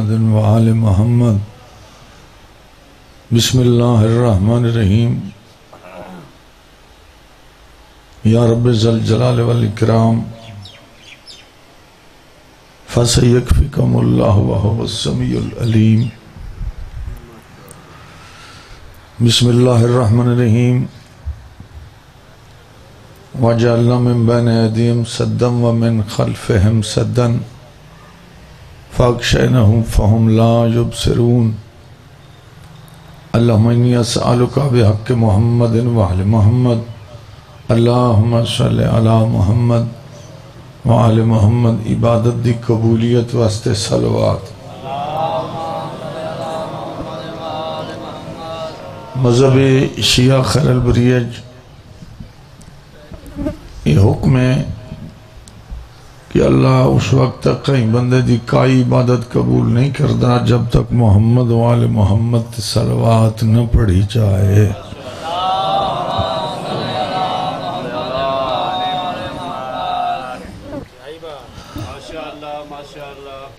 محمد وآل محمد بسم اللہ الرحمن الرحیم یا رب ذل جلال والاکرام فسیکفکم اللہ وہو السمیع العلیم بسم اللہ الرحمن الرحیم وَجَعَلْنَا مِن بَيْنِ أَيْدِيهِمْ سَدًّا وَمِن خَلْفِهِمْ سَدًّا فَأَغْشَيْنَاهُمْ فَهُمْ لَا يُبْصِرُونَ اللہم انی اسألک بحق محمد وآل محمد اللہم صلی علی محمد وآل محمد عبادت دی قبولیت واسطے صلوات مذہب شیعہ خیر البریج یہ حکم ہے کہ اللہ اس وقت تک کہیں بندے دی کائی عبادت قبول نہیں کرتا جب تک محمد و آل محمد صلوات نہ پڑھی جائے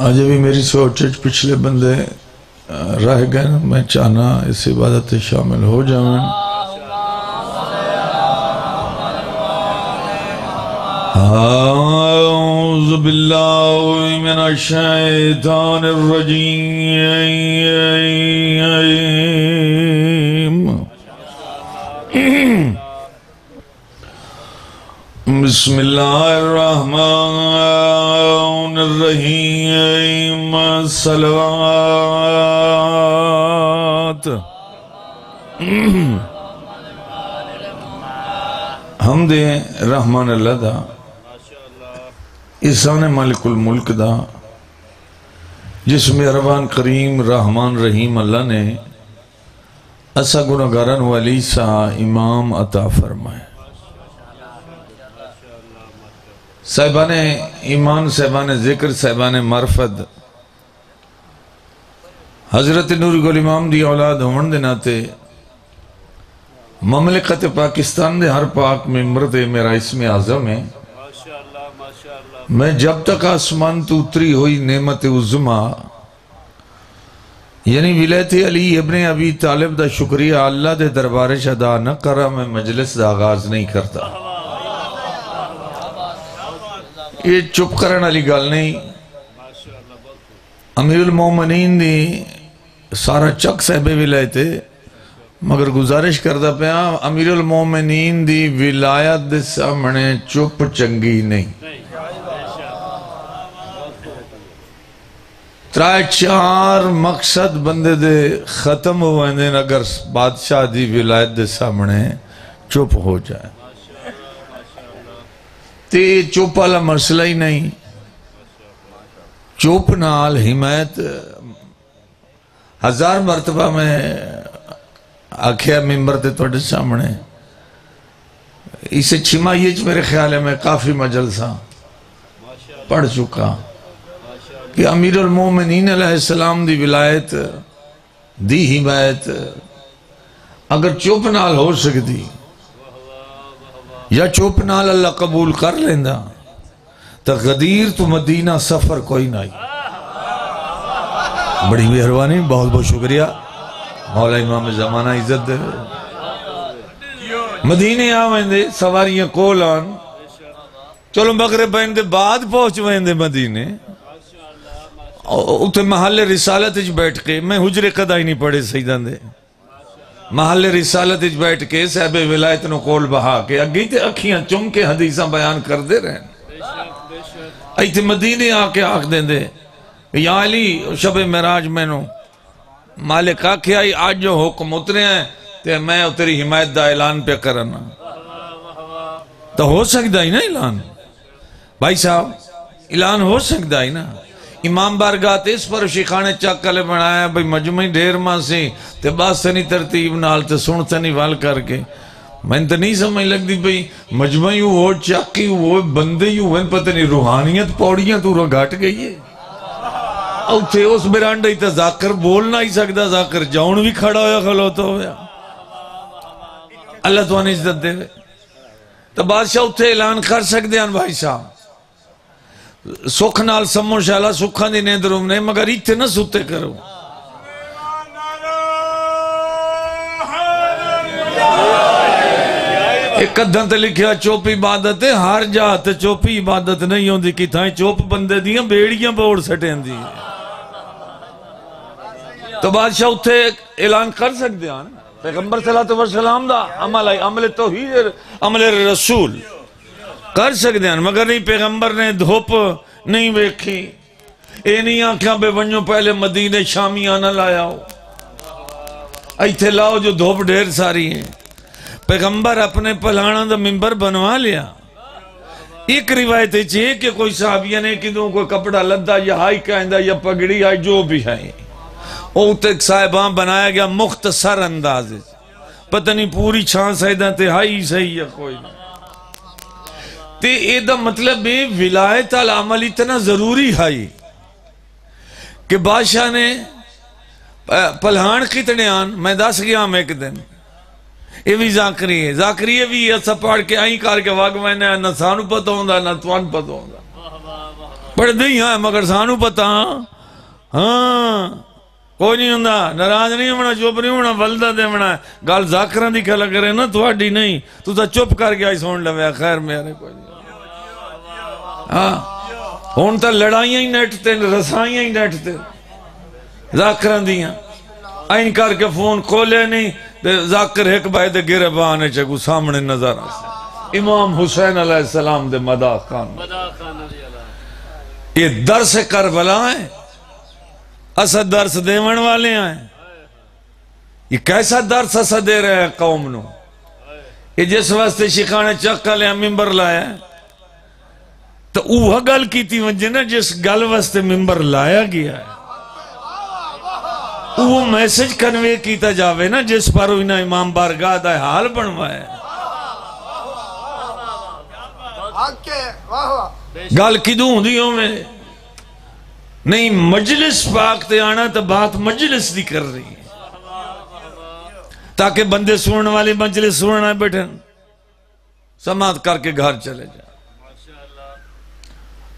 آج بھی میری سوچ پچھلے بندے رہ گئے میں چاہنا اس عبادت شامل ہو جائیں اعوذ باللہ من الشیطان الرجیم بسم اللہ الرحمن الرحیم صلوات حمد رحمان اللہ دا احسان مالک الملک دا جس میں مہربان کریم رحمان رحیم اللہ نے اسا گناہگاران والی سا امام عطا فرمائے صاحبان ایمان صاحبان ذکر صاحبان معرفت حضرت نوری گل امام دی اولاد ہون دے ناتے مملکت پاکستان دے ہر پاک ممبر دے میرا اسم اعظم ہے میں جب تک آسمان تو اتری ہوئی نعمت عظمہ یعنی ولایت علی ابن ابی طالب دا شکریہ اللہ دے دربار ادا نہ کرا میں مجلس دا آغاز نہیں کرتا یہ چپ کرن علی گال نہیں امیر المومنین دی سارا چک صاحب ولایت مگر گزارش کردہ پہ امیر المومنین دی ولایت دے سامنے چپ چنگی نہیں ترائے چار مقصد بندے دے ختم ہوئے دیں اگر بادشاہ دی ولایت دے سامنے چپ ہو جائے تے چپ والا مسئلہ ہی نہیں چپ نال حمایت ہزار مرتبہ میں آکھیا ممبر تے توڑے سامنے اسے چھمائیج میرے خیال ہے میں کافی مجلسہ پڑھ چکا کہ امیر المومنین علیہ السلام دی ولایت دی حمایت اگر چوپ نال ہو سکتی یا چوپ نال اللہ قبول کر لیندہ تو غدیر تو مدینہ سفر کوئی نہیں بڑی مہربانی بہت بہت شکریہ مولا امام زمانہ عزت دے مدینے آویں دے سواریاں کولان چلو مغرب بین دے بعد پہنچ وین دے مدینے اتھے محل رسالت اچھ بیٹھ کے میں حجر قدائی نہیں پڑھے سیدان دے محل رسالت اچھ بیٹھ کے صاحب ولایت نو قول بہا کے اگئی تے اکھیاں چم کے حدیثاں بیان کر دے رہے ایتھے مدینے آکے آکھ دیں دے یا علی شب معراج میں نو مالک آکھے آئی آج جو حکم اترے ہیں تے میں اتری حمایت دا اعلان پہ کرنا تو ہو سکتا ہی نا اعلان بھائی صاحب اعلان ہو سکتا ہی نا امام بارگاہ اس پر شیخانے چاکلے بنایا بھئی مجمعی ڈھیر ماں سے تے باس تنی ترتیب نال تے سن تنی وال کر کے میں تو نہیں سمجھ لگ دی بھئی مجمعی وہ چاکی وہ بندے ہوئے پتہ نہیں روحانیت پوڑیاں تو گھٹ گئی ہے او تھے اس برانڈا ہی تا ذاکر بولنا ہی سکتا ذاکر جاؤن بھی کھڑا ہویا خلوتا ہویا اللہ تو آنے عزت دے تو بادشاہ اتھے اعلان کر سکتے ہیں بھائی صاحب سکھ نال سمو شالا سکھاں دی نیند روم نے مگر ایتھے نہ ستے کرو ایک ادھاں تے لکھیا چوپ عبادت ہے ہر جات چوپی عبادت نہیں ہوندی کی تھائیں چوپ بندے دیاں بیڑیاں بوڑ سٹیں دی تو بادشاہ اتھے اعلان کر سکتے ہیں پیغمبر صلی اللہ علیہ وسلم دا عمل توحید عمل رسول کر سکتے ہیں مگر نہیں پیغمبر نے دھوپ نہیں ویکھی اے نہیں آنکھاں بے ونجو پہلے مدینے شامیانہ لایا ہو ایتھے لاؤ جو دھوپ ڈھیر ساری ہیں پیغمبر اپنے پلانہ دا ممبر بنوا لیا ایک روایت چاہیے کہ کوئی صحابیہ نے کدوں کوئی کپڑا لدہ یا ہائی کہندہ یا پگڑی آئی جو بھی ہے وہ تک صاحبان بنایا گیا مختصر انداز پتہ نہیں پوری چھان سائدہ تے ہائی صحیح یا کوئی نہیں تے ایدہ مطلب ہے ولایت العمل اتنا ضروری ہے کہ بادشاہ نے پلہان کتنے آن میں دس گیا ہم ایک دن یہ بھی ذاکری ہے ذاکری ہے بھی ایسا پڑھ کے آئیں کار کے واقع میں نے نہ سانو پتہ ہوندہ نہ توان پتہ ہوندہ پڑھ دیں ہاں مگر سانو پتہ ہاں کوئی نہیں ہوندہ ناراض نہیں ہونا چوپ نہیں ہونا ولدہ دے ہونا گال ذاکران دی کھلا کرے نا تو اڈی نہیں تو تا چوپ کر کے آئی سون لویا خیر میرے کوئی نہیں ہاں ہون تا لڑائیاں ہی نیٹتے رسائیاں ہی نیٹتے ذاکران دیاں آئین کر کے فون کھولے نہیں ذاکر ایک بھائی دے گرے بانے چکو سامنے نظر آسے امام حسین علیہ السلام دے مداح خان یہ درس کربلا ہیں اسد درس دیون والے ہیں یہ کیسا درس اسد دے رہے ہیں قوم نو یہ جس واسطے شیخانے چکا لیا ممبر لایا ہے تو اوہ گل کی تھی وجہ نا جس گل واسطے ممبر لایا گیا ہے وہ میسج کنوے کیتا جاوے نا جس پر انہا امام بارگاہ دا حال بنوائے گال کی دوں دیوں میں نہیں مجلس پاک تے آنا تو بات مجلس دی کر رہی ہے تاکہ بندے سننے والی مجلس سننا بیٹھیں سماعت کر کے گھر چلے جائے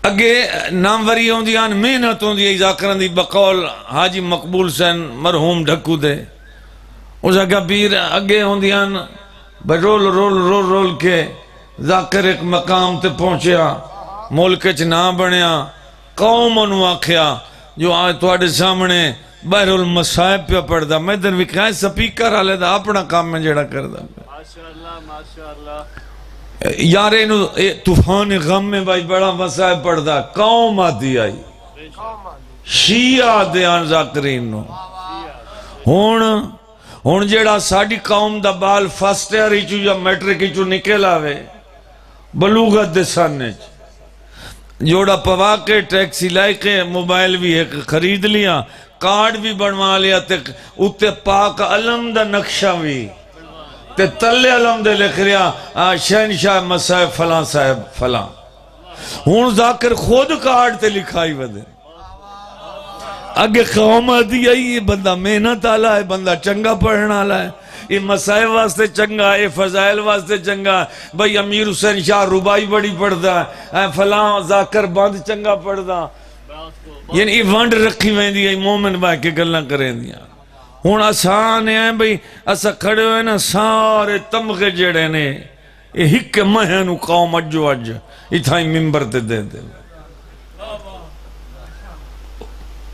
اگے ناموری ہوں دیان محنت ہوں دی ذاکران دی بقول حاجی مقبول سین مرحوم ڈھکو دے اس اگہ پیر اگے ہوں دیان رول رول رول رول کے ذاکر ایک مقام تے پہنچیا ملک چنا بنیا قوم انہوں آکھیا جو آج توڑے سامنے بحر المصائب پہ پڑھ دا میں در وکھائیں سپیکر آلے دا اپنا کام میں جڑا کر دا ماشاءاللہ یارے انہوں طوفان غم میں بھائی بڑا مسائب پڑھ دا قوم آتی آئی شیعہ دیان ذاکرین نو ہون جیڑا ساڑی قوم دا بال فاسٹے آ رہی چو یا میٹرکی چو نکل آوے بلوغت دے سانے جوڑا پوا کے ٹیکسی لائے کے موبائل بھی ایک خرید لیا کارڈ بھی بنوا لیا اتے پاک علم دا نقشہ بھی تے تلے علم دے لکھ رہا شہنشاہ مسائب فلاں صاحب فلاں ہون ذاکر خود کارڈ تے لکھائی ودے اگے قوم آدھی آئی یہ بندہ محنت آلا ہے بندہ چنگا پڑھنا آلا ہے یہ مسائب واسطے چنگا یہ فضائل واسطے چنگا بھئی امیر حسین شاہ ربائی بڑی پڑھ دا فلاں ذاکر بند چنگا پڑھ دا یعنی یہ وانڈ رکھی میں دیا مومن بھائی کے گلنا کریں دیا ہون آسان ہیں بھئی اسا کھڑے ہوئے نا سارے تمغے جڑے نے یہ ہک مہنو قوم اجو اج اتھائی ممبر تے دے دے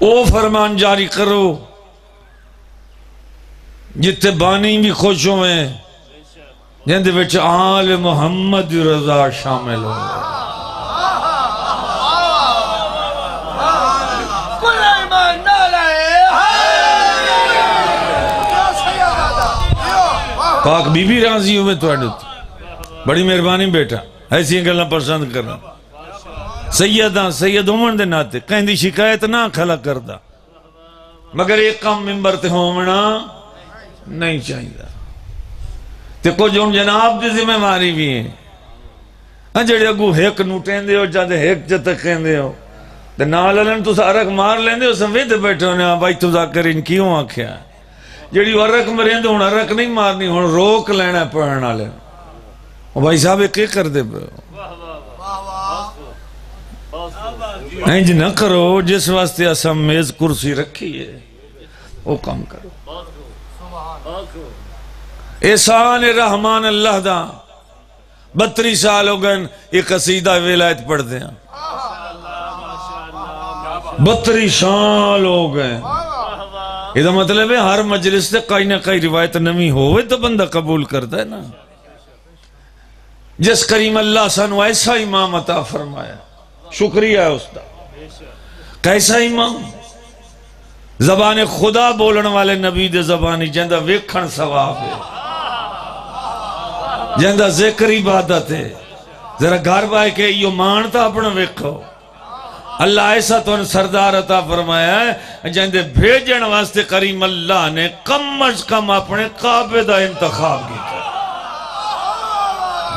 او فرمان جاری کرو جتے بانی بھی خوش ہوئے جن دے وچ آل محمد رضا شامل ہو پاک بی بی راضی ہوئے تو اڈت بڑی مہربانی بیٹا ایسی گلنا پسند کرنا سیداں سید عمر دے ناتے کہیں دی شکایت نہ کھلا کردہ مگر ایک کام ممبر تے ہومنا نہیں چاہیے تے کچھ ان جناب دی ذمہ ماری بھی ہیں جڑے اگو ہیک نوٹیں دے ہو جاتے ہیک جتے کہیں دے ہو تے ناللن تو سارک مار لیں دے ہو سمویدے بیٹھے ہونے بھائی تو ذاکر ان کیوں آکھیا ہے جڑی ورک مرین دے ہون ارک نہیں مارنی ہون روک لینا پڑھنا لے بھائی صاحب ایک کر دے انج نہ کرو جس واسطے اساں میز کرسی رکھی ہے وہ کام کرو. احسان رحمان اللہ دا 32 سال ہو گئے ایک قصیدہ ولایت پڑھ دیں. 32 سال ہو گئے. یہ مطلب ہے ہر مجلس سے کئی نہ کئی روایت نمی ہوئے تو بندہ قبول کرتا ہے نا. جس کریم اللہ سانو ایسا امام عطا فرمایا شکریہ ہے اس کا. کیسا امام؟ زبان خدا بولن والے نبی دے زبانی جندہ ویکھن ثواب ہے، جندہ ذکر عبادت ہے. ذرا گھر بائے کہ یہ مانتا اپنا ویکھو. اللہ ایسا تو ان سردار عطا فرمایا ہے جندے بھیجن واسطے کریم اللہ نے کم از کم اپنے کعبے دا انتخاب کیا.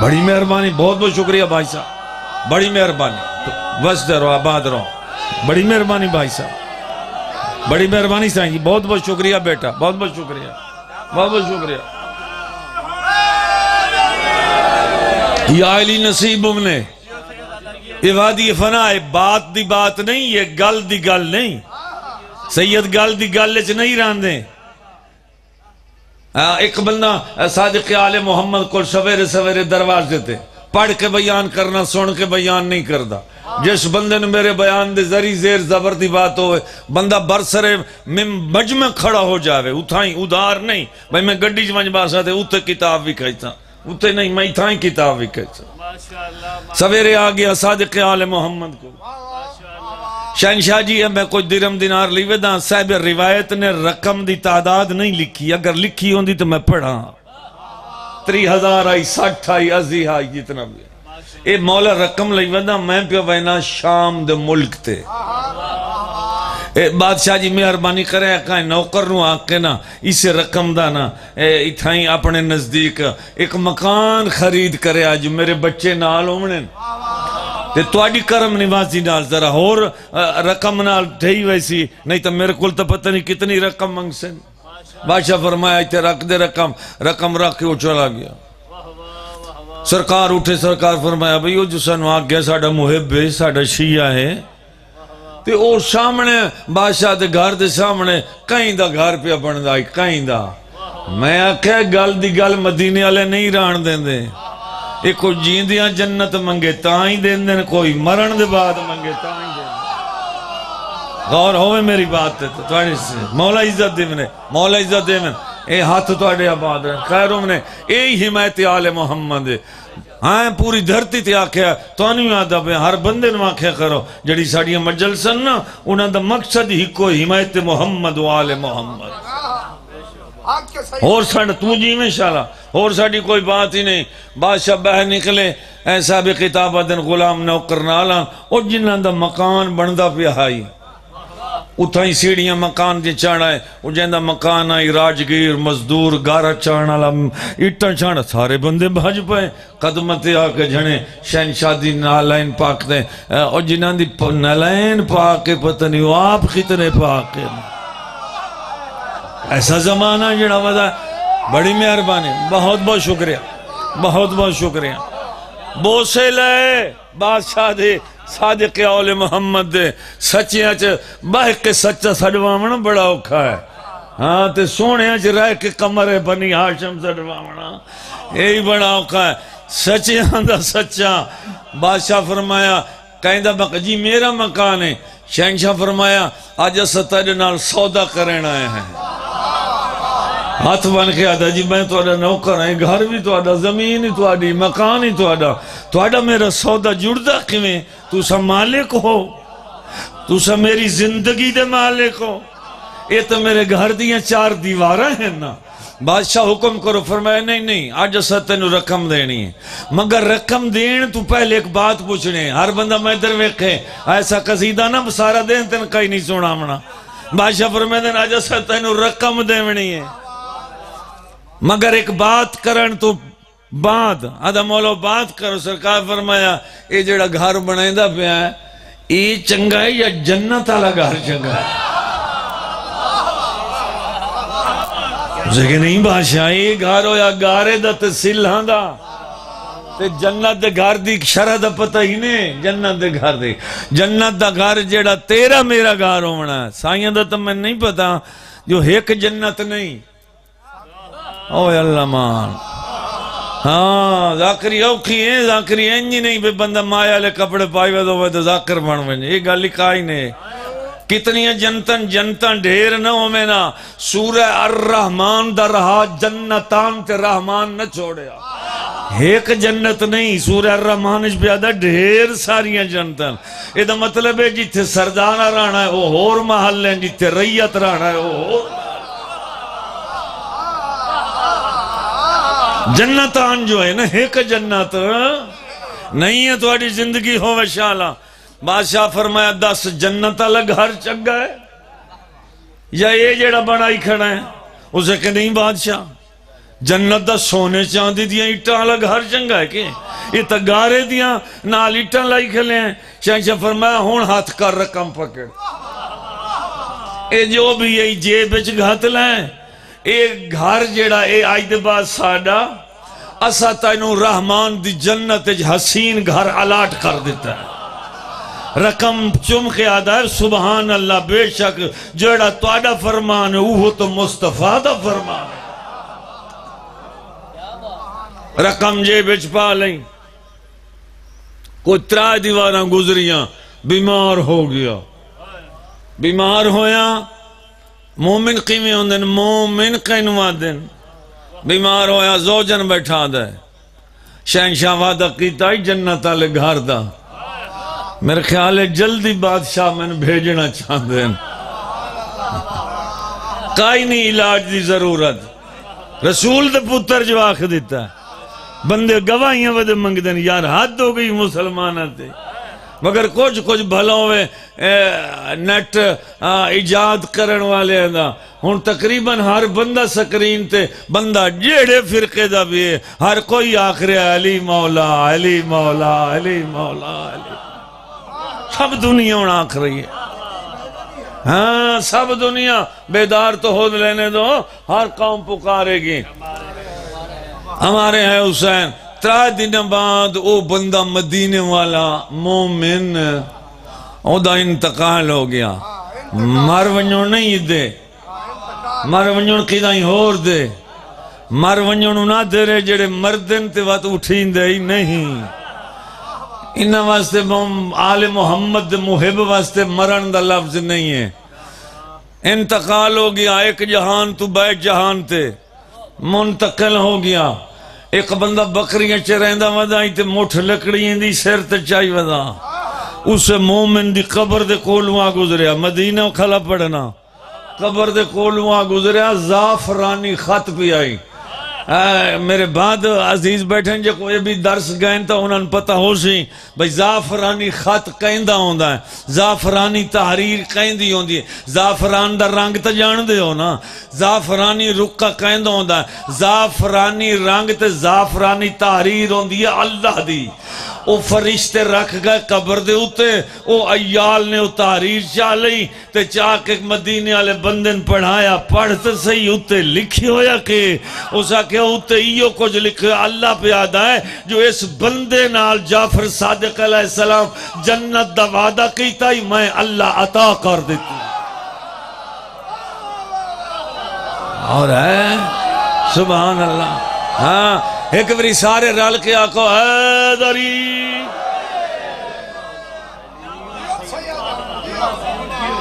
بڑی مہربانی. بہت بہت شکریہ بھائی صاحب، بڑی مہربانی. وسط رہو، آباد رہو. بڑی مہربانی بھائی صاحب، بڑی مہربانی سائیں جی. بہت بہت شکریہ بیٹا، بہت بہت شکریہ، بہت بہت شکریہ. یا علی نصیب نے یہ وادی فنا ہے. بات دی بات نہیں، یہ گل دی گل نہیں. سید گل دی گل اچ نہیں راندیں. ایک بندہ صادق آل محمد کو سویرے سویرے درواز دیتے پڑھ کے بیان کرنا، سن کے بیان نہیں کردا. جس بندے نے میرے بیان دے ذریع زیر زبر دی بات ہوئے بندہ برسرے مجمع کھڑا ہو جاوے. اتھائیں ادھار نہیں بھائی میں گڈی جمانج باسا تھے اتھے کتاب بھی کہتا، اتھے نہیں میں اتھائیں کتاب بھی کہتا. سویرے آگیا صادق آل محمد کو. شہنشاہ جی میں کوئی درم دینار لیوے دا. صاحب روایت نے رقم دی تعداد نہیں لکھی، اگر لکھی ہوندی تو میں پڑھا. 30,000 آئی، 60 آئی، 80 آئی، جتنا بھی. اے مولا رقم لیوے دا میں پہ وینا شام دے ملک تے. اے بادشاہ جی مہربانی کرے کہیں نوکر نو آکے نا اسے رقم دا نا اتھائیں اپنے نزدیک ایک مکان خرید کرے آج میرے بچے نال ہومنے تے توڑی کرم نوازی نال ذرا اور رقم نال ٹھئی ویسی نہیں تو میرے کل تو پتہ نہیں کتنی رقم منگ سے. بادشاہ فرمایا اتھے رکھ دے رقم رکھ کے وہ چلا گیا. سرکار اٹھے، سرکار فرمایا بھئی وہ جو سنو آگ گیا ساڑھا محب ہے، ساڑھا شیعہ ہے. تے او سامنے بادشاہ دے گھر دے سامنے کہیں دا گھر پہ بن دائی کہیں دا. میں آکھے گل دی گل مدینے والے نہیں ران دیں دے. ایک کوئی جیندیاں جنت منگے تائیں دیں دیں، کوئی مرن دے بعد منگے تائیں دیں. غور ہوئے میری بات تے تو مولا عزت دے میں، مولا عزت دے میں. اے ہاتھ تو آڑے آباد رہے خیروں میں. اے حمایت آل محمد ہے. ہاں پوری دھرتی تے آکھیا تو نہیں آدھا پہ ہر بندے نو آکھیا کرو جڑی ساڑیاں مجلسن نا انہاں دا مقصد ہی کوئی حمایت محمد و آل محمد. اور ساڑھا تو جی میں انشاءاللہ اور ساڑھی کوئی بات ہی نہیں. بادشاہ باہر نکلے ایسا بھی خطابہ دن غلام نوکر نالا اور جنہاں دا مکان بندہ پہ آئی اتھائیں سیڑیاں مکان دی چاڑا ہے. وہ جہاں دا مکان آئی راجگیر مزدور گارہ چاڑا اٹھا چاڑا سارے بندے بھاج پائے قدمتے آکے جھنے شہنشاہ دی نالین پاک دیں. اور جنہاں دی نالین پاک پتہ نہیں وہ آپ کتنے پاک ہیں. ایسا زمانہ جڑا ودا. بڑی مہربانی، بہت بہت شکریہ، بہت بہت شکریہ. بوسے لے بادشاہ دے صادق اول محمد دے سچیاں چ بہ کے سچا سڑواونا بڑا اوکھا ہے. ہاں تے سونیاں چ رہ کے کمرے بنی ہاشم سڑواونا یہی بڑا اوکھا ہے. سچیاں دا سچا. بادشاہ فرمایا کہندہ جی میرا مکان ہے. شہنشاہ فرمایا آج اسا تیرے نال سودا کرن آئے ہیں. ہاتھ بن کے آدھا جی میں توڑا نوکر ہیں، گھر بھی توڑا، زمین ہی توڑی، مکان ہی توڑا میرا سودا جڑتا کیویں؟ تو سا مالک ہو، تو سا میری زندگی دے مالک ہو. یہ تو میرے گھر دیاں 4 دیوارہ ہیں نا. بادشاہ حکم کرو. فرمایا نہیں آج اسا تینو رقم دینی ہے مگر رقم دین تو پہلے ایک بات پوچھنے. ہر بندہ میں در ویکھے ایسا قصیدہ نا سارا دین تین کئی نہیں سونا منا. بادشاہ فرمایا آج اسا تینو رقم دینی ہے مگر ایک بات کرن تو بعد. آدھا مولو بات کرو. سرکار فرمایا یہ جڑا گھر بنائندہ پیا ہے یہ چنگا ہے یا جنت والا گھر چنگا ہے؟ اسے کہ نہیں بادشاہ یہ گھر ہویا گارے دا تے سلہاں دا تے جنت دے گھر دی شرح دا پتہ ہی نہیں جنت دے گھر دی جنت دا گھر جیڑا تیرا میرا گھر ہونا ہے سائیاں دا تو میں نہیں پتا جو ایک جنت نہیں اوہ اللہ مان ہاں ذاکری اوکھی ہیں ذاکری انجی نہیں بے بندہ مایا لے کپڑے پائی وے تو ذاکر بن ونجے یہ گالی کائی نہیں کتنی جنتن ڈھیر نہ ہو میں نا سورہ الرحمن دا رہا جنتان تے رحمان نہ چھوڑیا ایک جنت نہیں سورہ الرحمن اس پیادہ ڈھیر ساریاں جنتن یہ دا مطلب ہے جیتے سردانہ رہنا ہے وہ ہور محل ہیں جیتے ریت رہنا ہے وہ ہور جنتان جو ہے نا ایک جنت نہیں ہے تو زندگی ہو وشالہ بادشاہ فرمایا 10 جنت الگ گھر چنگا ہے یا یہ جیڑا بنائی کھڑا ہے اسے کہ نہیں بادشاہ جنت دا سونے چاندی دیاں اٹھا الگ گھر چنگا ہے کہ یہ تگارے دیاں نال اٹھا لائی کھلے ہیں شہنشاہ فرمایا ہون ہاتھ کر رقم پکڑ اے جو بھی یہ جیب بچ گھات لائیں اے گھر جیڑا اے آئی دے بعد ساڑا اسا تینو رحمان دی جنت حسین گھر الاٹ کر دیتا ہے رقم چم کے آدھا ہے سبحان اللہ بے شک جیڑا توڑا فرمان ہے وہ تو مصطفیٰ دا فرمان ہے رقم جے بچ پا لیں کوئی 3 دیواراں گزریاں بیمار ہو گیا بیمار ہویا مومن قیمیں ہوں دن مومن قینوا دن بیمار ہویا زوجن بیٹھا دے شہنشاہ وعدہ کیتا ہی جنت آلے گھر دا میرے خیال ہے جلدی بادشاہ میں نے بھیجنا چاہتے ہیں کائی نہیں علاج دی ضرورت رسول دے پتر جو آخ دیتا ہے بندے گواہیاں ودے منگ دیں یار حد ہو گئی مسلمانہ تے مگر کچھ بھلا ہوئے نیٹ ایجاد کرن والے دا ہون تقریباً ہر بندہ سکرین تے بندہ جیڑے فرقے دا بھی ہے ہر کوئی آخر علی مولا علی مولا علی مولا علی سب دنیا ہونا آکھ رہی ہے ہاں سب دنیا بیدار تو ہو لینے دو ہر قوم پکارے گی ہمارے ہیں حسین 3 دن بعد او بندہ مدینے والا مومن او دا انتقال ہو گیا مر ونجون نہیں دے مر ونجون قیدائیں ہور دے مر ونجون نہ دے رہے جڑے مردن تے وقت اٹھین دے ہی نہیں انہا واسطے آل محمد محب واسطے مرن دا لفظ نہیں ہے انتقال ہو گیا ایک جہان تو بیٹھ جہان تے منتقل ہو گیا ایک بندہ بکریاں چرہندہ ودا ہی تے مٹھ لکڑیاں دی سر تے چاہی ودا اسے مومن دی قبر دے کولوہاں گزریا مدینہ کھلا پڑھنا قبر دے کولوہاں گزریا زعفرانی خط پی آئی میرے بعد عزیز بیٹھیں جو کوئی بھی درس گئن تا انہوں نے پتہ ہو سی بھئی زعفرانی خط کہندہ ہوندہ ہے زعفرانی تحریر کہندی ہوندی ہے زعفران دا رنگ تا جان دے ہو نا زعفرانی رکا کہندہ ہوندہ ہے زعفرانی رنگ تے زعفرانی تحریر ہوندی ہے اللہ دی او فرشتے رکھ گئے قبر دے ہوتے او ایال نے او تحریر چاہ لئی تے چاہ کے مدینے والے بندن پڑھایا پڑھتے صحیح ہوتے لکھی ہویا کہ اسا کہ ہوتے ایو کچھ لکھے اللہ پہ آدھا ہے جو اس بندے نال جعفر صادق علیہ السلام جنت دا وعدہ کیتا ہی میں اللہ عطا کر دیتی اور ہے سبحان اللہ ہاں ایک بری سارے رل کے آکو حیدری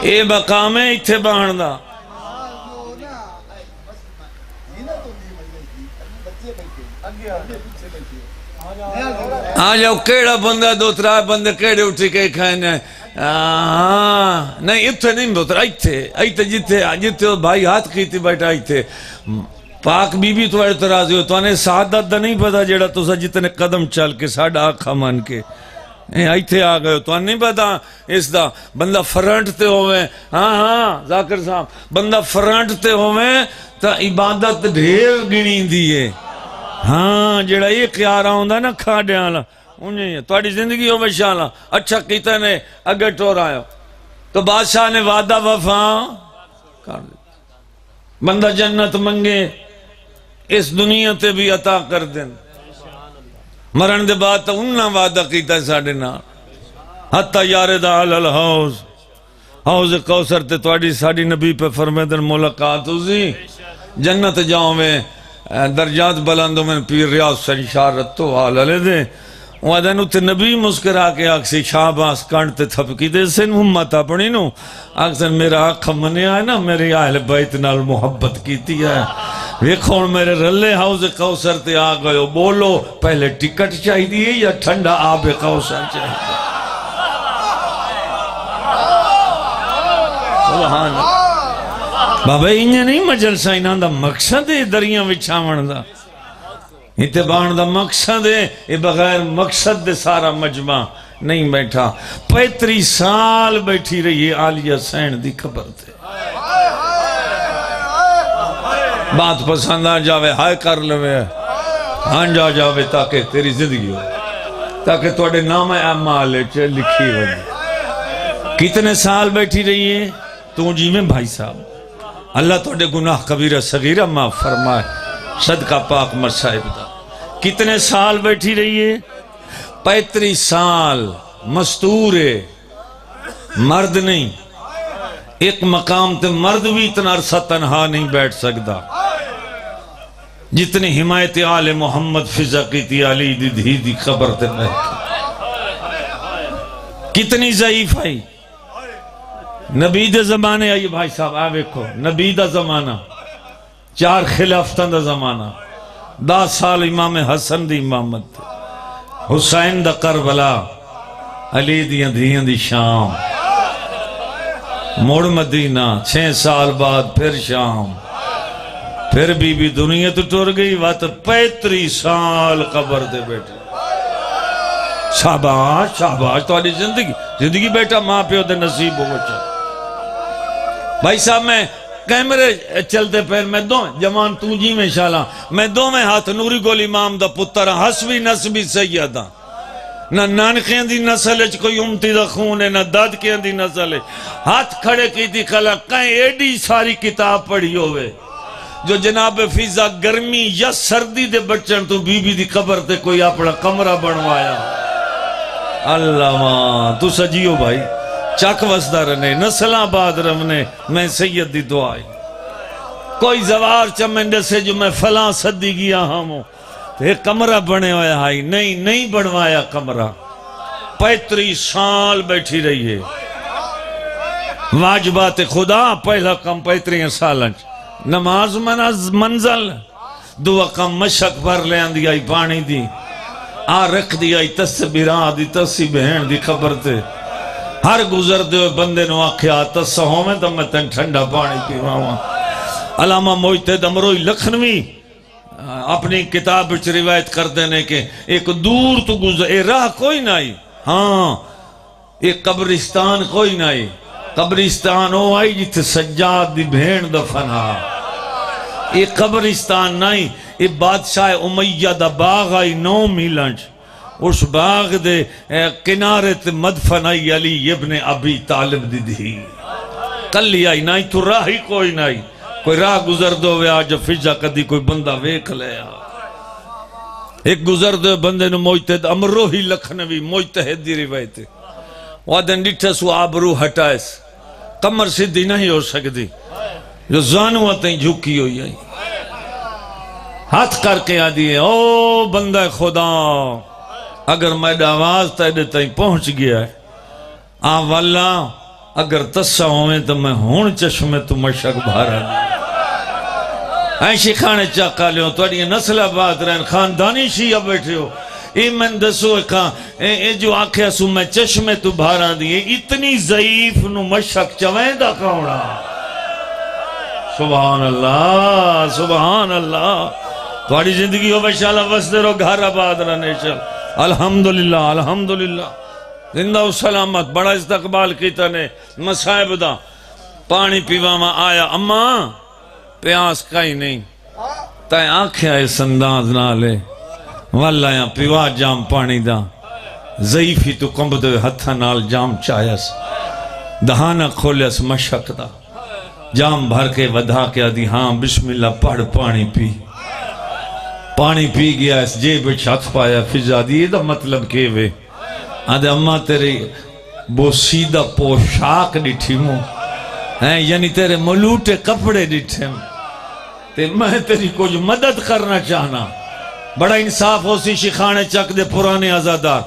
اے مقام ہے اتھے باہن دا آجاؤ کیڑا بندہ 2-3 بندے کیڑے اٹھی کے کھائیں نہیں اتھے نہیں بوتر ایتھے جتے بھائی ہاتھ کیتی بیٹھا ایتھے پاک بی بی تو اعتراض ہو تو انہیں سعادت دا نہیں پتا جیڑا تو سا جتنے قدم چل کے ساڑھا آنکھا مان کے ایتھے آ گئے تو نہیں پتا اس دا بندہ فرنٹ تے ہوئے ہاں ذاکر صاحب بندہ فرنٹ تے ہوئے تا عبادت ڈھیر گنی دیئے ہاں جیڑا یہ قیارہ ہوندہ نا کھاڑے آلا انہیں توڑی زندگی ہو بشالا اچھا کیتا نے اگر ٹور آئے تو بادشاہ نے وعدہ وفا کر دیتا بندہ جنت منگے اس دنیا تے بھی عطا کر دیں مرن دے بعد تو انہاں وعدہ کیتا ہے ساڑھے نا حتی یاردا علی الحوض حوض کوثر تے تواڈی ساڑی نبی پہ فرمیدن ملاقات ہوزی جنت جاؤں میں درجات بلندوں میں پیر ریاض سرشارت تو آلے دے وعدن اتے نبی مسکرا کے آکسی شاباس کانٹتے تھپکی دے سن امت اپنی نو آکسن میرا آقا منی آئے نا میری اہل بیت نال محبت کیتی ہے ویکھون میرے رلے حوض کوثر تے آ گئے بولو پہلے ٹکٹ چاہی دیئے یا ٹھنڈا آب کوثر چاہی دیئے سبحان بابا انہیں نہیں مجلسہ انہاں دا مقصد ہے دریاں وچھاون دا اتبان دا مقصد ہے یہ بغیر مقصد دے سارا مجمع نہیں بیٹھا 35 سال بیٹھی رہی ہے عالیہ سین دی قبر تے بات پسند آ جاوے ہائے کر لوے ہنجا جاوے تاکہ تیری زندگی ہو تاکہ توڑے نام اعمال لکھی ہوئی کتنے سال بیٹھی رہی ہے تو جی میں بھائی صاحب اللہ توڑے گناہ کبیرہ صغیرہ معاف فرمائے صدقہ پاک مصائب دا کتنے سال بیٹھی رہی ہے 35 سال مستور ہے مرد نہیں ایک مقام تے مرد بھی اتنا عرصہ تنہا نہیں بیٹھ سکتا جتنی حمایت آل محمد فضا کی تھی علی دی دھی دی خبر تے بیٹھ کتنی ضعیف آئی نبی دے زمانے آئی بھائی صاحب آوے کو نبی دا زمانہ 4 خلافتان دا زمانہ 10 سال امام حسن دی امامت تھے حسین دا کربلا علی دیاں دھیاں دی شام موڑ مدینہ 6 سال بعد پھر شام پھر بی دنیا تو ٹور گئی وقت 35 سال قبر دے بیٹھے شاباش شاباش تو آلی زندگی بیٹا ماں پہ دے نصیب ہو چاہ بھائی صاحب میں کیمرے چلتے پیر میں دو جوان تو جی میں شالا میں دو میں ہاتھ نوری گول امام دا پتر حسبی نسبی سیدہ نہ نانکھیں دی نسل ہے کوئی امتی دا خون ہے نہ دادکیں دی نسل ہے ہاتھ کھڑے کی تھی کھلا کہیں ایڈی ساری کتاب پڑھی ہوئے جو جناب فیضا گرمی یا سردی دے بچن تو بی بی دی قبر تے کوئی اپنا کمرہ بنوایا اللہ ماں تو سجیو بھائی چاک وسدہ رہنے نسل آباد رہنے میں سید دی دعائی کوئی زوار چمندے سے جو میں فلاں صدی گیا ہموں ایک کمرہ بنے ہوئے ہائی نہیں بنوایا کمرہ 35 سال بیٹھی رہی ہے واجبات خدا پہلا کم 35 سالنچ نماز منزل دعا کم مشک بھر لے آن دی آئی پانی دی آ رکھ دی آئی تسبیران دی تسی بہن دی خبر تے ہر گزر دے بندے نو آکھیا تسہوں میں تو میں تن ٹھنڈا پانی پیواں علامہ محتد امروئی لکھنوی اپنی کتاب وچ روایت کر دینے کہ ایک دور تو گزر اے راہ کوئی نہیں ہاں ایک قبرستان کوئی نہیں قبرستان ہو آئی جیتے سجاد دی بھین دفنا ایک قبرستان نہیں ایک بادشاہ امیہ دا باغ آئی 9 میلنچ اس باغ دے کنارے تے مدفن آئی علی ابن ابی طالب دی دی کلی آئی نہیں تو راہی کوئی نہیں کوئی راہ گزر دو وے آج فجا کدی کوئی بندہ ویکھ لیا ایک گزر دو بندے نو محتد امروہی لکھنوی محتد دی روایت وادن ڈٹھا سو آبرو ہٹائس کمر سیدھی نہیں ہو سکتی جو زانواتیں جھکی ہوئی آئی ہاتھ کر کے آدھی ہے او بندہ خدا اگر میڈ آواز تیرے تائیں پہنچ گیا ہے واللہ اگر تسا ہوئے تو میں ہون چشمے تو مشک بھارا دی ایشی کھانے چاکا لے ہو تو اڈی نسل آباد رہن خاندانی شیعہ بیٹھے ہو اے من دسو اے جو آکھے سو میں چشمے تو بھارا دی اتنی ضعیف نو مشک چویں دا کھوڑا سبحان اللہ سبحان اللہ تو اڈی زندگی ہو بشالہ وسدے رو گھر آباد رہنے چل الحمدللہ الحمدللہ زندہ و سلامت بڑا استقبال کیتا نے مسائب دا پانی پیوا ماں آیا اماں پیاس کئی نہیں تائیں آنکھیں اس انداز نہ لے واللہ یہاں پیوا جام پانی دا ضعیفی تو کمب دے ہتھا نال جام چایس دہانہ کھولیس مشک دا جام بھر کے ودھا کے دی ہاں بسم اللہ پڑھ پانی پی پانی پی گیا اس جیب ہاتھ پایا فضا دی دا مطلب کہ وے آدھے اماں تیری بوسیدہ پوشاک ڈٹھی مو یعنی تیرے ملوٹے کپڑے ڈٹھے تے میں تیری کچھ مدد کرنا چاہنا بڑا انصاف ہو سی شیخانے چک دے پرانے آزادار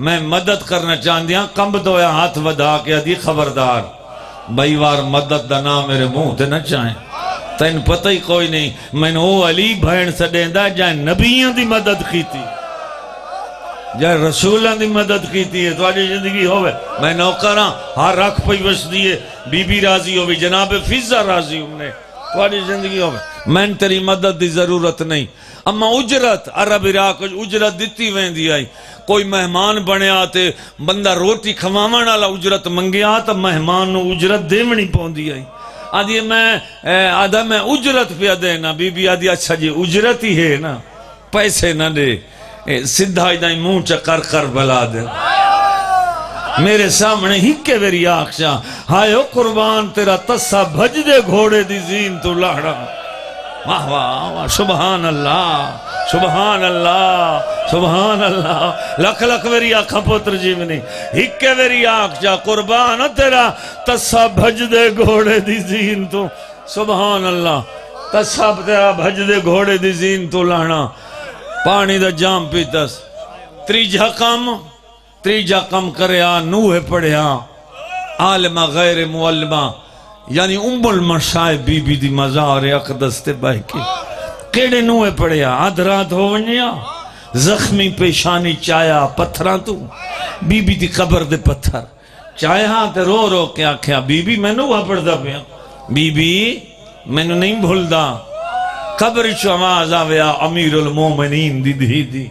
میں مدد کرنا چاہن دیا کمب دویا ہاتھ ودا کے دی خبردار بھائی وار مدد دا نام میرے منہ تے نہ چاہیں تین پتہ ہی کوئی نہیں میں نے وہ علی بھین سے دیندہ جائیں نبیوں دی مدد کی تھی جائیں رسولوں دی مدد کی تھی تو آجی زندگی ہوئے میں نوکران ہر رکھ پئی وش دیئے بی بی راضی ہوئی جناب فضا راضی ہوئے تو آجی زندگی ہوئے میں نے تیری مدد دی ضرورت نہیں اما اجرت عرب عراق اجرت دیتی وین دی آئی کوئی مہمان بنے آتے بندہ روٹی کھوامان والا اجرت منگے آتا مہمان نو اجرت دیونی پوندی آئی آدھی آدھا میں اجرت پہ دینا بی بی آدھی اچھا جی اجرت ہی ہے نا پیسے نہ دے سدھا ہی منہ چکر کر بلا دے میرے سامنے ہی کے میری آخشاں ہائے او قربان تیرا تسا بھج دے گھوڑے دی زین تو لہڑا واہ واہ واہ سبحان اللہ سبحان اللہ سبحان اللہ لکھ لکھ میری آنکھاں پتر جیونی ہکے میری آنکھ جا قربان تیرا تسا بھج دے گھوڑے دی زین تو سبحان اللہ تسا تیرا بھج دے گھوڑے دی زین تو لانا پانی دا جام پیتس تریجہ کم کرے نوہ پڑھے عالمہ غیر معلمہ یعنی المشائب بی بی دی مزار اقدس تے بائی کی کیڑے نوے پڑیا آدھرات ہو ونیا زخمی پیشانی چایا پتھران تو بی بی دی قبر دے پتھر چایا تے رو رو کیا کیا بی بی میں نوہ پڑھدا پیا بی بی میں نو نہیں بھولدا قبر چو آواز آویا امیر المومنین دی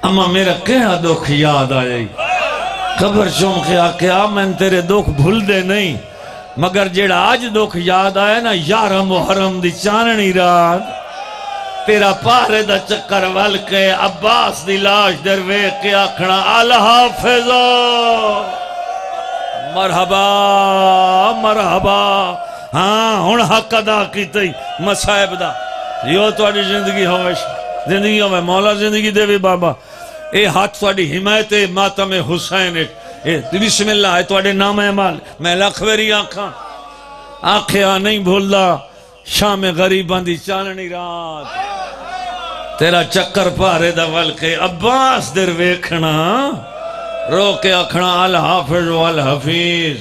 اما میرا کیا دکھ یاد آئی قبر چو کیا میں تیرے دکھ بھول دے نہیں مگر جیڑا آج دکھ یاد آیا نا یارہ محرم دی چاننی رات تیرا پارے دا چکر والکے عباس دی لاش دروے کے آکھنا الحافظہ مرحبا مرحبا ہاں ہون حق ادا کی تی مسائب دا یہ تو آجی زندگی ہوئے مولا زندگی دے بھی بابا اے ہاتھ تو آجی حمایت ماتم حسین بسم اللہ ہے تو آڑے نام اعمال میں لکھویری آنکھیں نہیں بھولدا شام غریبان دی چاننی رات تیرا چکر پارے دا والکے عباس در ویکھنا رو کے آکھنا الحافظ والحفیظ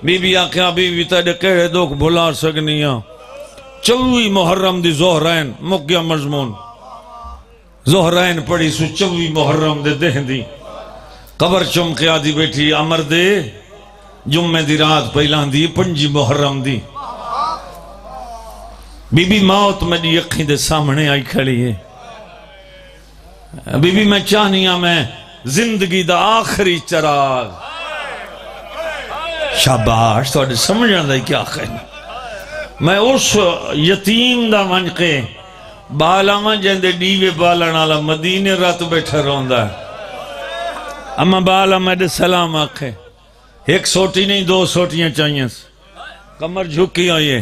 بی بی آنکھیں بی بی تیرے کہے دوک بھلا سکنیاں 24 محرم دی زہرین مک گیا مضمون زہرین پڑی سو 24 محرم دے دہن دی قبر چمکے آدھی بیٹھی امر دے جمعہ دی رات پہلان دی 5 محرم دی بی بی موت میں دی اکھیں دے سامنے آئی کھڑی ہے بی بی میں چاہنیاں میں زندگی دا آخری چراغ شاباش تو آدھے سمجھان دا کیا خیلی میں اس یتیم دا منقے بالا میں جندے ڈیوے بالانالا مدینے رات بیٹھا روندا ہے اما بالا میں دے سلام آکھے ایک سوٹی نہیں 2 سوٹیاں چاہیے کمر جھکی ہوئی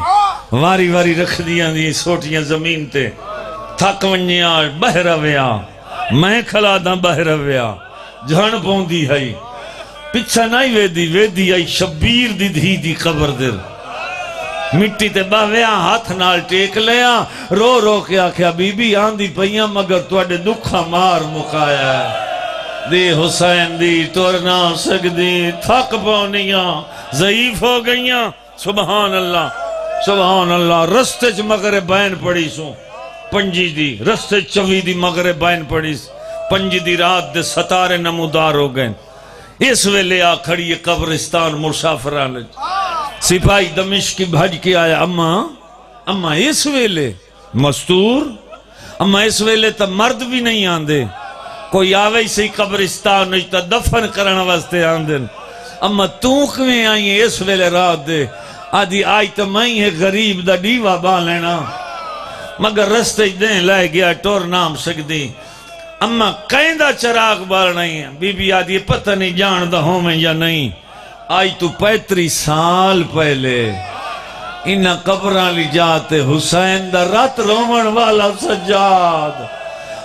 واری واری رکھ دیا دی سوٹیاں زمین تے تھک ونیا بہر ویا میں کھلا دا بہر ویا جھن پوندی ہے پچھا نہیں ویدی آئی شبیر دی دھی دی قبر در مٹی تے باویا ہاتھ نال ٹیک لیا رو رو کے آکھیا بی بی آندی پئیاں مگر توڑے دکھا مار مکایا دی حسین دی تورنا سکدی تھک پونیاں ضعیف ہو گئیاں سبحان اللہ رستے چ مغرب بین پڑی سو 5 دی رستے 24 دی مغرب بین پڑی 5 دی رات دے ستارے نمودار ہو گئے اس ویلے آ کھڑی قبرستان مسافران سپاہی دمشق کی بھج کے آیا اما اس ویلے مستور اما اس ویلے تا مرد بھی نہیں آندے کوئی آوے سے قبرستان نہیں تا دفن کرنا واسطے آندے اما تو کمیں آئی ہیں اس ویلے رات دے آدھی آئی تا میں ہے غریب دا ڈیوہ بالینا مگر رستے دیں لائے گیا ٹور نام سکتی اما کہیں دا چراغ بال نہیں ہے بی بی آدھی پتہ نہیں جان دا ہوں میں یا نہیں آئی تو 35 سال پہلے انہاں قبران لی جاتے حسین دا رات رومن والا سجاد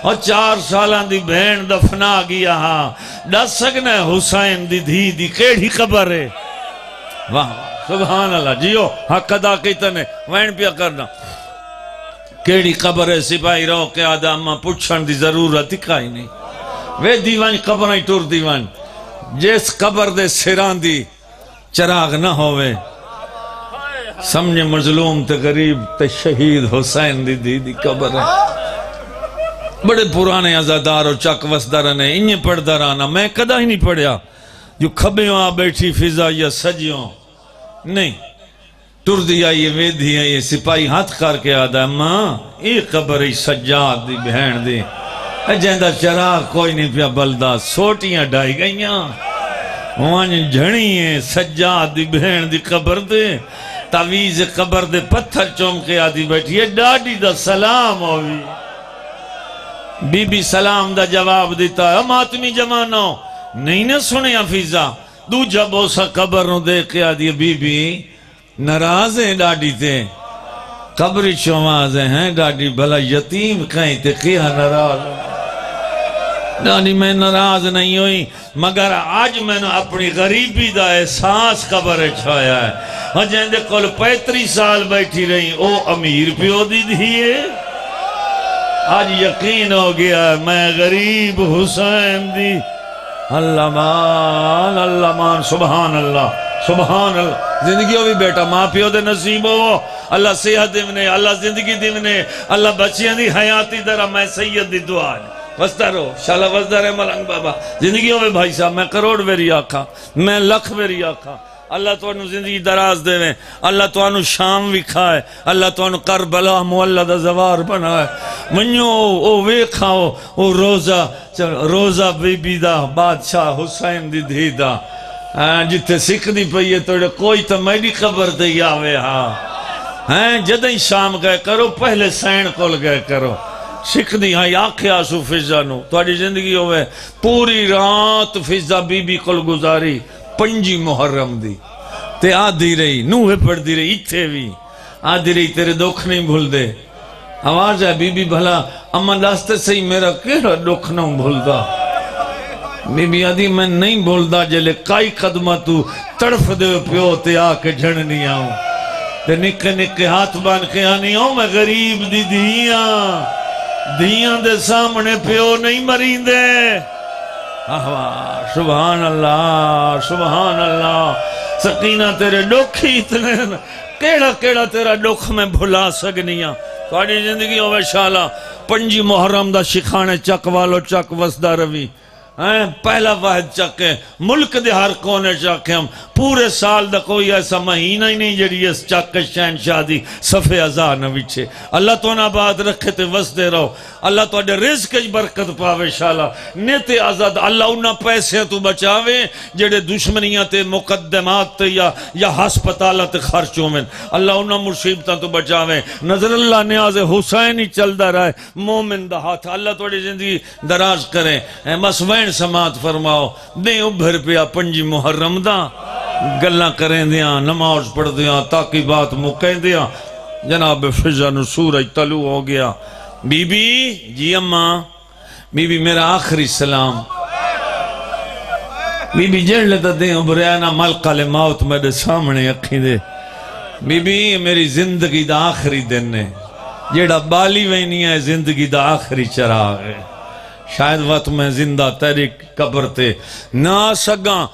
اور 4 سالان دی بہن دفنا گیا ہاں دس سکنا ہے حسین دی دھی دی کیڑی قبر ہے واہ سبحان اللہ جیو حق ادا کیتا نے وین پیا کرنا کیڑی قبر ہے سپاہی رو کے آدھا اما پوچھن دی ضرورت ہی کائی نہیں وے دیوان قبر ہی ٹور دیوان جس قبر دے سران دی چراغ نہ ہوئے سمجھے مظلوم تے غریب تے شہید حسین دی قبر ہے بڑے پرانے عزادار اور چک وسدار نے انہیں پڑھ دارانا میں کدا ہی نہیں پڑھیا جو کھبیوں آ بیٹھی فضا یا سجیوں نہیں ٹر دیا یہ ویدھی ہے یہ سپاہی ہاتھ کر کے آدھا ماں یہ قبر ہی سجاد دی بہن دی جہندہ چراغ کوئی نہیں پیا بلدہ سوٹیاں ڈائی گئیاں وہاں جھڑی ہیں سجاد دی بہن دی قبر دے تعویز قبر دے پتھر چوم کے آدھی بیٹھی ہے ڈاڈی دا سلام ہوئی بی بی سلام دا جواب دیتا ہے ماتمی جوانو نہیں نہ سنے حفیظہ دو جب اسا قبر نو دیکھ کے آدھی بی بی ناراض ہیں ڈاڈی تے قبری چومازیں ہیں ڈاڈی بھلا یتیم کہیں تے کیا ناراض ڈاڈی میں ناراض نہیں ہوئی مگر آج میں نے اپنی غریبی دا احساس قبر چھایا ہے اور جہندے کل 35 سال بیٹھی رہی او امیر پیو دی دیئے آج یقین ہو گیا ہے میں غریب حسین دی اللہ مان سبحان اللہ زندگی ہو بھی بیٹا ماں پیو دے نصیب ہو اللہ صحت دیونے اللہ زندگی دیونے اللہ بچیاں دی حیاتی درہ میں سید دی دعا ہے وستہ رو شاللہ وستہ رہے ملنگ بابا زندگی ہوئے بھائی صاحب میں کروڑ ویری آکھا میں لکھ ویری آکھا اللہ تو انہوں زندگی دراز دے ویں اللہ تو انہوں شام بھی کھائے اللہ تو انہوں کربلا مولد زوار بنائے منیو او ویکھاؤ او روزہ بی بی دا بادشاہ حسین دی دھی دا جتے سکھ دی پئیے توڑے کوئی تو میری قبر دے آوے ہاں جدیں شام گئے کرو پہلے سین کول گئے کرو سکھ دی ہاں آکھیا سو فضا نو توڑی زندگی ہوئے پوری رات فضا بی بی کول گزاری 5 محرم دی تے آدھی رہی نوہے پڑھ دی رہی اتھے بھی آدھی رہی تیرے دکھ نہیں بھول دے آواز ہے بی بی بھلا اما داستے سے میرا کیڑا دکھ نہ بھول دا بی بی آدھی میں نہیں بھول دا جلے کائی قدمہ تو تڑف دے پیو تے آ کے جھڑ نہیں آؤں تے نکے نکے ہاتھ بان کے آنی ہوں میں غریب دی دیاں دے سامنے پیو نہیں مرین دے سبحان اللہ سکینہ تیرے دکھی اتنے کیڑا تیرا دکھ میں بھلا سکنیاں تھوڑی زندگی ہوئے شالا 5 محرم دا شکھانے چک والو چک وسدہ روی پہلا واحد چکے ملک دے ہر کونے چکے ہم پورے سال دا کوئی ایسا مہینہ ہی نہیں جڑی اس چک شہنشاہ دی صفحے ازار نہ وچھے اللہ تو نہ بات رکھے تے وسدے رہو اللہ تو اڈے رزق کی برکت پاوے شالا نیتے آزاد اللہ انہا پیسے تو بچاوے جڑے دشمنیاں تے مقدمات تے یا ہسپتالات تے خرچوں میں اللہ انہا مصیبتاں تو بچاوے نظر اللہ نیاز حسین ہی چل دا رہے مومن دا ہاتھ اللہ توڑی زندگی دراز کریں بس وین سماعت فرماؤ دیں ابھر پیا 5 محرم دا گلہ کریں دیاں نماز پڑھ دیاں تاکہ بات مکیں دیاں جناب فضا نو سورج طلوع ہو گیا بی بی جی اماں بی بی میرا آخری سلام بی بی جڑ لیتا دیں ابھریانا ملقہ موت میرے سامنے اکھی دے بی بی میری زندگی دا آخری دن ہے جیڑا بالی وینی ہے زندگی دا آخری چراغ ہے شاید وقت میں زندہ تیری قبر تے نا سگاں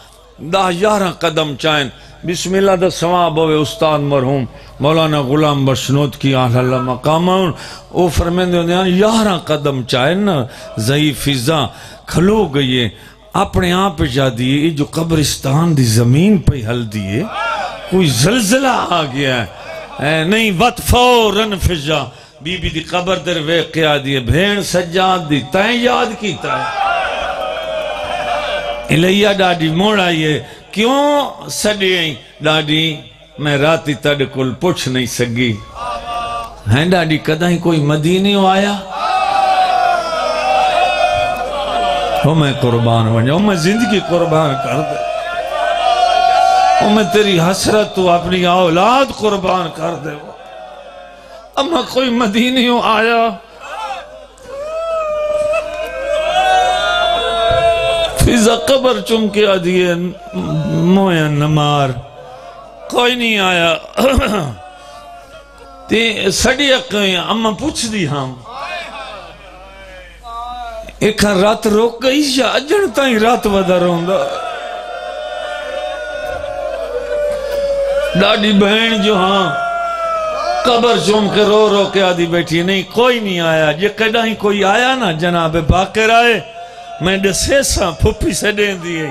10-11 قدم چاہیں بسم اللہ دا ثواب ہوئے استاد مرحوم مولانا غلام بشنود کی آلہ اللہ مقامون او فرمیندے ہوندے ہیں 11 قدم چاہیں نا ضعیف فضا کھلو گئی اپنے آپ پہ جا دیئے جو قبرستان دی زمین پہ ہل دیئے کوئی زلزلہ آ گیا ہے نہیں وط فوراً فضا بی بی دی قبر در ویقع آدھی ہے بھین سجاد دی تائیں یاد کیتا ہے الیہ ڈاڈی موڑ آئیے کیوں سڑی آئیں ڈاڈی میں راتی تڑ کل پوچھ نہیں سگی ہیں ڈاڈی کدھائیں کوئی مدینی ہو آیا میں قربان ہو جاؤں میں زندگی قربان کر دے میں تیری حسرت تو اپنی اولاد قربان کر دے وہ اما کوئی مدینیوں آیا فضا قبر چم کے آدھیے مویا نمار کوئی نہیں آیا تے سڑی اکھیں اما پوچھ دی ہم ایک رات روک گئی یا اجڑتا ہی رات ودا روندا ڈاڈی بہن جو ہاں قبر چوم کے رو رو کے آدھی بیٹھی نہیں کوئی نہیں آیا جے کڑا ہی کوئی آیا نا جناب باقر آئے میں ڈسے سا پھپی سے دیں دیئے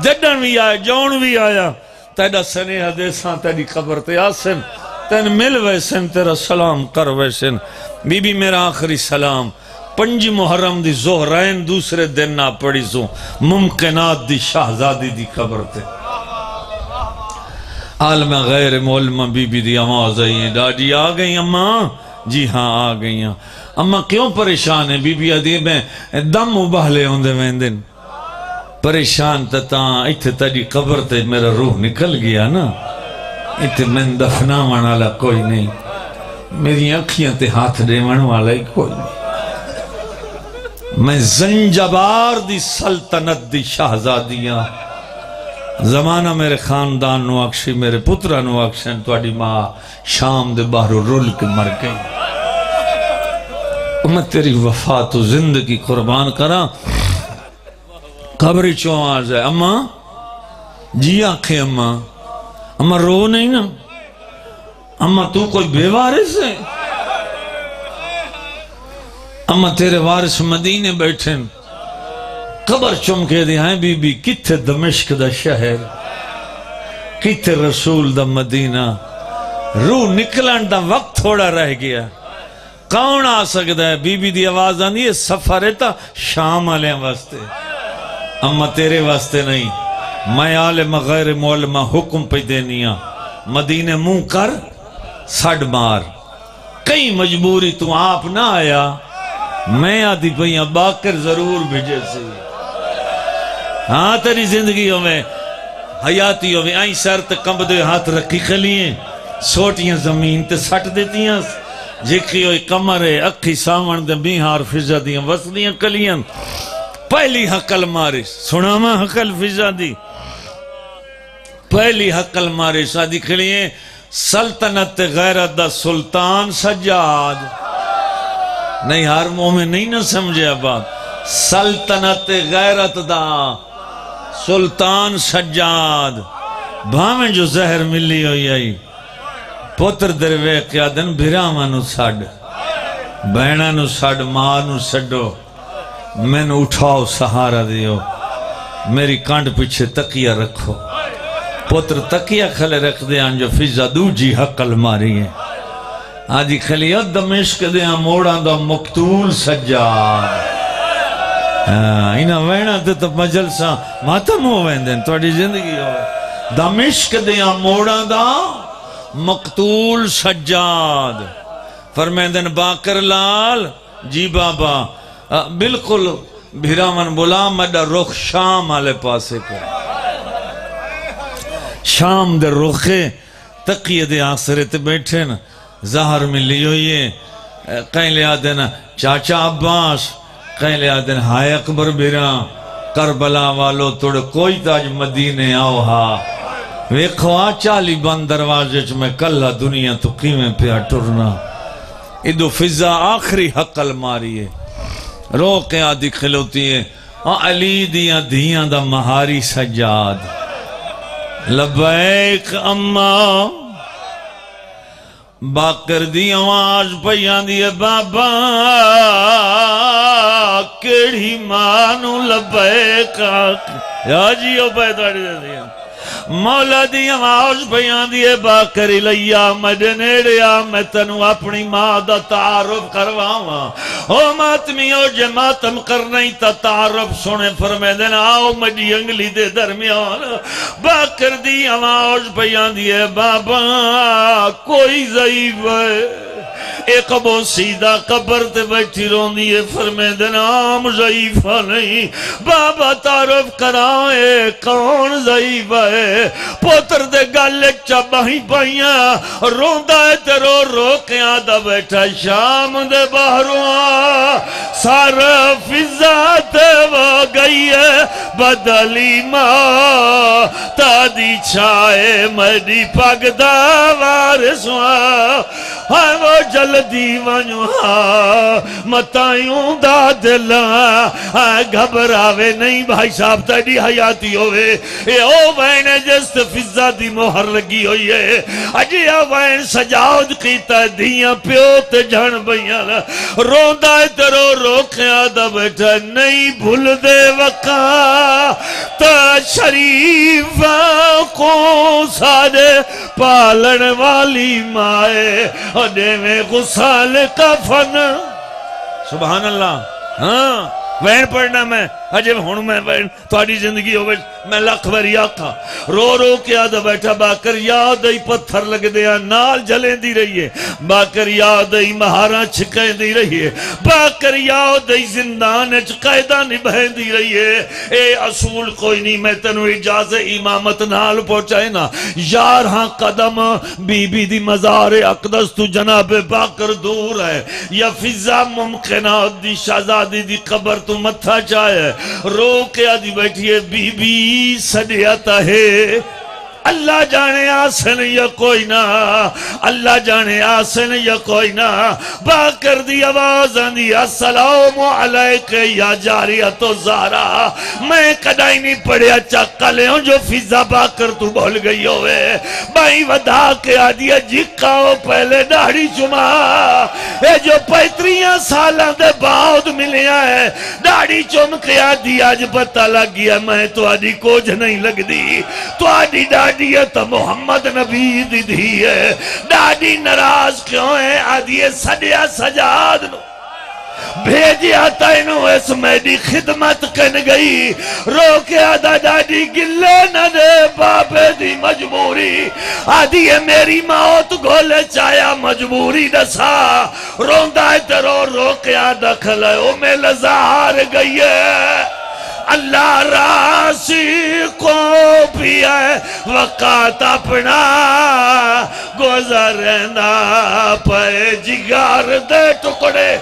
جڈن بھی آئے جون بھی آیا تیڑا سنیہ دے سا تیڑی قبر تے آسن تین مل ویسن تیرا سلام کر ویسن بی بی میرا آخری سلام 5 محرم دی زہرین دوسرے دن نہ پڑی سو ممکنات دی شہزادی دی قبر تے عالم غیر مولمہ بی بی دی آواز آئی ہیں ڈاڈی آ گئی اماں جی ہاں آ گئی ہیں اماں کیوں پریشان ہے بی بی ادیب ہیں دم ابالے ہوندے ویندن پریشان تتاں ایتھے تیری قبر تے میرا روح نکل گیا نا ایتھے میں دفنا والا کوئی نہیں میری اکھیاں تے ہاتھ دیون والا ہی کوئی نہیں میں زنجبار دی سلطنت دی شہزادیاں زمانہ میرے خاندان نو اکشی میرے پترہ نو اکشن تو اڈی ماں شام دے باہرو رول کے مر گئی میں تیری وفات و زندگی قربان کرا قبری چوں آج ہے اماں جی آنکھیں اماں رو نہیں نا اماں تو کوئی بے وارث ہے اماں تیرے وارث مدینے بیٹھیں قبر چمکے دی ہیں بی بی کتھے دمشق دا شہر کتھے رسول دا مدینہ روح نکلن دا وقت تھوڑا رہ گیا کون آ سکتا ہے بی بی دی آواز آنی ہے سفر ہے تا شام آلے واسطے اما تیرے واسطے نہیں میں عالم غیر مولمہ حکم پہ دینیا مدینے منہ کر سڑ مار کئی مجبوری تو آپ نہ آیا میں آدھی پہیاں باکر ضرور بھیجے سے ہاں تیری زندگیوں میں حیاتیوں میں آئی سر تے کمبدے ہاتھ رکھی کھلییں سوٹیاں زمین تے سٹ دیتیاں جیکی ہوئی کمرے اکھی ساون دے بیہار فضا دیاں وصلیاں کلیاں پہلی حقل ماری سنا ماں حقل فضا دی پہلی حقل ماری شادی کھلییں سلطنت غیرت دا سلطان سجاد نہیں ہر مومن نہیں نہ سمجھے بات سلطنت غیرت دا سلطان سجاد بھامیں جو زہر ملی ہوئی آئی پتر دروے کیا دن بھراما نو ساڑ بہنہ نو ساڑ ماں نو سڑو میں نو اٹھاؤ سہارا دیو میری کانڈ پیچھے تقیہ رکھو پتر تقیہ کھلے رکھ دیا جو فضا دو جی حقل ماری ہے آجی خلیت دمشق دیا موڑا دا مقتول سجاد انہا وینا تے تو مجلسا ماتم ہو ویندن توڑی زندگی ہو دمشق دیا موڑا دا مقتول سجاد فرمیندن باکر لال جی بابا بالکل بھیرامن بولا مڈا رخ شام آلے پاسے کو شام دے رخے تقیہ دے آسرے تے بیٹھے نا زہر ملی ہوئی ہے کہیں لیا دینا چاچا عباس کہیں لیا دینا ہائے اکبر بیران کربلا والو توڑ کوئی تاج مدینے آؤ ہاں ویکھو آ 40 بند دروازے چ میں کلہ دنیا تو قیمیں پہ ٹرنا ادو فضا آخری حقل ماری ہے رو کے آدھی کھلوتی ہے علی دیا دھیاں دا مہاری سجاد لبیک اماں باکر دی آواز پیان دیئے بابا کیڑی مانو لبیک یا جیو پیداڑی دے دیا مولا دی آواز بیان دیئے باکر لیا مدنیڑیا میں تنو اپنی ماں دا تعارف کرواواں او ماتمیوں جے ماتم کرنی تا تعارف سنے فرمے دینا آؤ مجی انگلی دے درمیان باکر دی آواز بیان دیئے بابا کوئی ضعیف ہے ایک ابو سیدہ قبر تے بیٹھی رون دیئے فرمے دنام ضعیفہ نہیں بابا تعارف کرائے کون ضعیفہ ہے پوتر دے گالے چباہی پائیاں روندہ ہے تے رو رو کے آدھا بیٹھا شام دے باہروں سارا فضا تے وہ گئی ہے بدلی ماں تادی چھائے میری پاگ دا وارسواں ہاں وہ جلدی ونجوہاں متائیوں دا دلاں گھبراوے نہیں بھائی صاحب تیری حیاتی ہوئے اے او وین جست فضا دی مہر لگی ہوئی ہے اجی او وین سجاود کیتا دیاں پیوت جھن بیاں روندہ ترو روکیاں دا بیٹھا نہیں بھول دے وقا تا شریف کو سارے پالن والی مائے اڈے میں غسال کفن سبحان اللہ ہاں وین پڑھنا میں عجب ہون میں وین تھوڑی زندگی ہوئے میں لکھ بری آکھا رو رو کے آدھا بیٹھا باکر یاد ای پتھر لگ دیا نال جلیں دی رہی ہے باکر یاد ای مہاراں چھکیں دی رہی ہے باکر یاد ای زندان قیدہ نبھیں دی رہی ہے اے اصول کوئی نہیں میں تنو اجاز امامت نال پہنچائے نا یارہاں قدم بی بی دی مزار اقدس تو جناب باکر دور ہے یا فضا ممکنات دی شہزادی دی قبر تو متھا چاہے رو کے آدھی بیٹھی ہے بی بی سڑیاتا ہے اللہ جانے آسن یا کوئی نہ اللہ جانے آسن یا کوئی نہ باکر دی آواز آندی السلام علیکہ یا جاریت و زہرا میں کدائی نہیں پڑھیا چکا لے ہوں جو فضا باکر تو بھول گئی ہوئے بائی ودا کے آدھی جکاؤ پہلے داڑھی چما اے جو 35 سالہ دے باؤد ملیا ہے داڑھی چم کے آدھی آج پتہ لگ گیا میں تو آدھی کوجھ نہیں لگ دی تو آدھی داڑیت محمد نبی دی دی ہے داڑی نراز کیوں ہے آدھی سڑیا سجاد نو بھیجی آتا انہوں اس میری خدمت کن گئی رو کے آدھا داڑی گلے نہ دے باپے دی مجبوری آدھی ہے میری موت گولے چایا مجبوری دسا روندہ ترو رو کے آدھا کھلے او میں لزار گئی ہے اللہ راسی کو بھی ہے وقت اپنا گزرنا پہ جگار دے ٹکڑے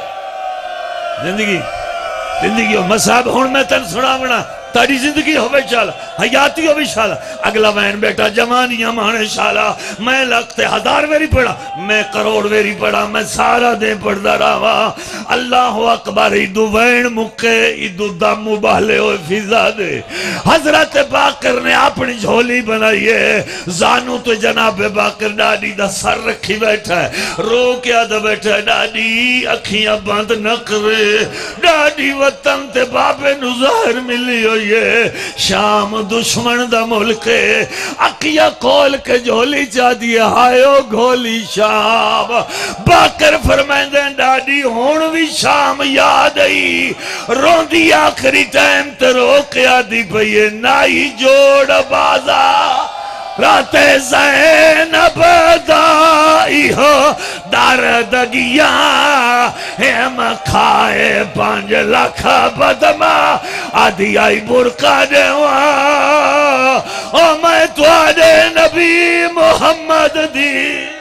زندگی ہو مصاب ہون میں تن سناونا تاری زندگی ہوئے شالا حیاتی ہوئے شالا اگلا وین بیٹا جوانیاں مانے شالا میں لگتے 1000 ویری پڑھا میں کروڑ ویری پڑھا میں سارا دے پڑھدا رہا اللہ اکبر ایدو وین مکے ایدو دم بہلے ہوئے فضا دے حضرت باکر نے اپنی جھولی بنائی ہے زانو تو جناب باکر ڈاڈی دا سر رکھی بیٹھا ہے رو کے آدھا بیٹھا ہے ڈاڈی اکھیاں بند نہ کرے ڈاڈی وطن تے بابے نظاہر ملی ہوئی ہے شام دشمن دا ملک ہے اکیا کول کے جھولی چاہ دیا ہائیو گھولی شام باکر فرمائیں دیں ڈاڈی ہون بھی شام یاد آئی رون دی آخری ٹائم تے روکے آدھی پہیے نائی جوڑ بازا رات زینب دائی ہو دردگیاں ہم کھائے 5 لاکھ بدما آدھی آئی برکا دیواں او میں تو آدھے نبی محمد دی